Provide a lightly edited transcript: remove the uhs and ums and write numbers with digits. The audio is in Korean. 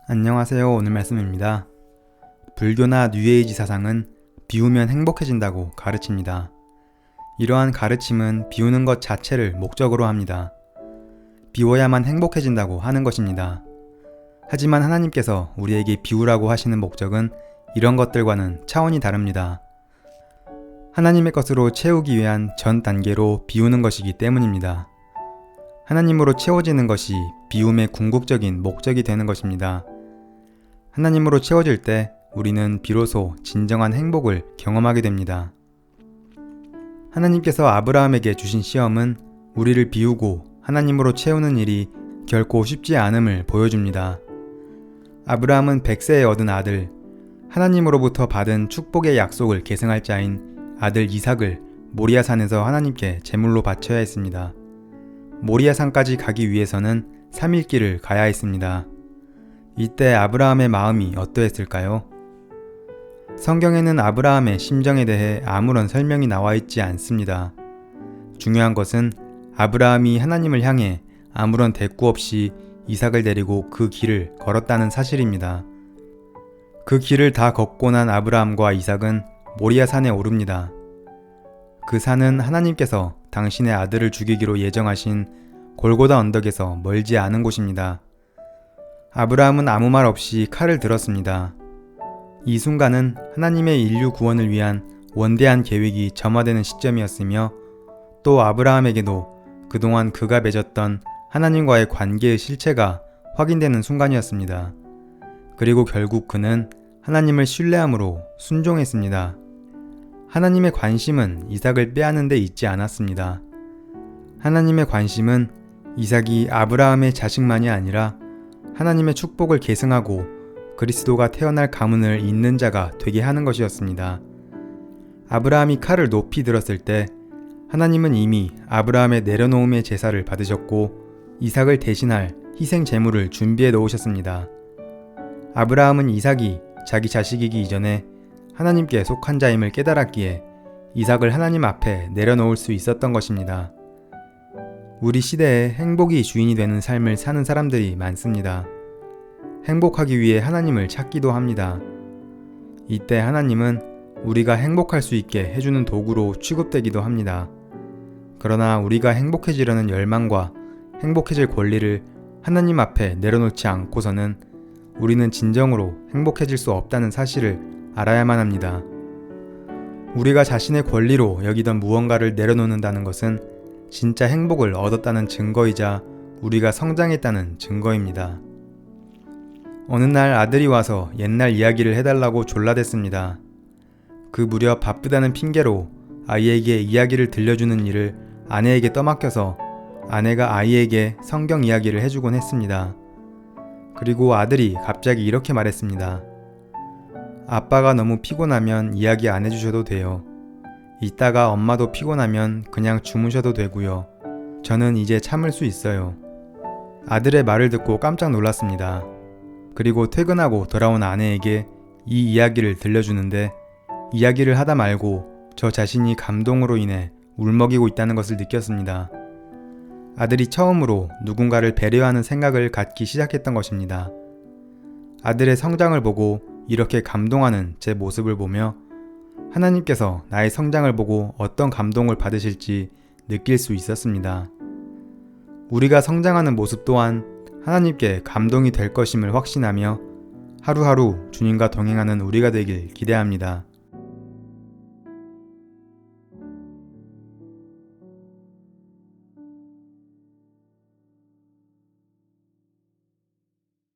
안녕하세요. 오늘 말씀입니다. 불교나 뉴에이지 사상은 비우면 행복해진다고 가르칩니다. 이러한 가르침은 비우는 것 자체를 목적으로 합니다. 비워야만 행복해진다고 하는 것입니다. 하지만 하나님께서 우리에게 비우라고 하시는 목적은 이런 것들과는 차원이 다릅니다. 하나님의 것으로 채우기 위한 전 단계로 비우는 것이기 때문입니다. 하나님으로 채워지는 것이 비움의 궁극적인 목적이 되는 것입니다. 하나님으로 채워질 때 우리는 비로소 진정한 행복을 경험하게 됩니다. 하나님께서 아브라함에게 주신 시험은 우리를 비우고 하나님으로 채우는 일이 결코 쉽지 않음을 보여줍니다. 아브라함은 100세에 얻은 아들, 하나님으로부터 받은 축복의 약속을 계승할 자인 아들 이삭을 모리아산에서 하나님께 제물로 바쳐야 했습니다. 모리아산까지 가기 위해서는 3일 길을 가야 했습니다. 이때 아브라함의 마음이 어떠했을까요? 성경에는 아브라함의 심정에 대해 아무런 설명이 나와 있지 않습니다. 중요한 것은 아브라함이 하나님을 향해 아무런 대꾸 없이 이삭을 데리고 그 길을 걸었다는 사실입니다. 그 길을 다 걷고 난 아브라함과 이삭은 모리아 산에 오릅니다. 그 산은 하나님께서 당신의 아들을 죽이기로 예정하신 골고다 언덕에서 멀지 않은 곳입니다. 아브라함은 아무 말 없이 칼을 들었습니다. 이 순간은 하나님의 인류 구원을 위한 원대한 계획이 점화되는 시점이었으며 또 아브라함에게도 그동안 그가 맺었던 하나님과의 관계의 실체가 확인되는 순간이었습니다. 그리고 결국 그는 하나님을 신뢰함으로 순종했습니다. 하나님의 관심은 이삭을 빼앗는 데 있지 않았습니다. 하나님의 관심은 이삭이 아브라함의 자식만이 아니라 하나님의 축복을 계승하고 그리스도가 태어날 가문을 잇는 자가 되게 하는 것이었습니다. 아브라함이 칼을 높이 들었을 때 하나님은 이미 아브라함의 내려놓음의 제사를 받으셨고 이삭을 대신할 희생 제물을 준비해 놓으셨습니다. 아브라함은 이삭이 자기 자식이기 이전에 하나님께 속한 자임을 깨달았기에 이삭을 하나님 앞에 내려놓을 수 있었던 것입니다. 우리 시대에 행복이 주인이 되는 삶을 사는 사람들이 많습니다. 행복하기 위해 하나님을 찾기도 합니다. 이때 하나님은 우리가 행복할 수 있게 해주는 도구로 취급되기도 합니다. 그러나 우리가 행복해지려는 열망과 행복해질 권리를 하나님 앞에 내려놓지 않고서는 우리는 진정으로 행복해질 수 없다는 사실을 알아야만 합니다. 우리가 자신의 권리로 여기던 무언가를 내려놓는다는 것은 진짜 행복을 얻었다는 증거이자 우리가 성장했다는 증거입니다. 어느 날 아들이 와서 옛날 이야기를 해달라고 졸라댔습니다. 그 무렵 바쁘다는 핑계로 아이에게 이야기를 들려주는 일을 아내에게 떠맡겨서 아내가 아이에게 성경 이야기를 해주곤 했습니다. 그리고 아들이 갑자기 이렇게 말했습니다. 아빠가 너무 피곤하면 이야기 안 해주셔도 돼요. 이따가 엄마도 피곤하면 그냥 주무셔도 되고요. 저는 이제 참을 수 있어요. 아들의 말을 듣고 깜짝 놀랐습니다. 그리고 퇴근하고 돌아온 아내에게 이 이야기를 들려주는데 이야기를 하다 말고 저 자신이 감동으로 인해 울먹이고 있다는 것을 느꼈습니다. 아들이 처음으로 누군가를 배려하는 생각을 갖기 시작했던 것입니다. 아들의 성장을 보고 이렇게 감동하는 제 모습을 보며 하나님께서 나의 성장을 보고 어떤 감동을 받으실지 느낄 수 있었습니다. 우리가 성장하는 모습 또한 하나님께 감동이 될 것임을 확신하며 하루하루 주님과 동행하는 우리가 되길 기대합니다.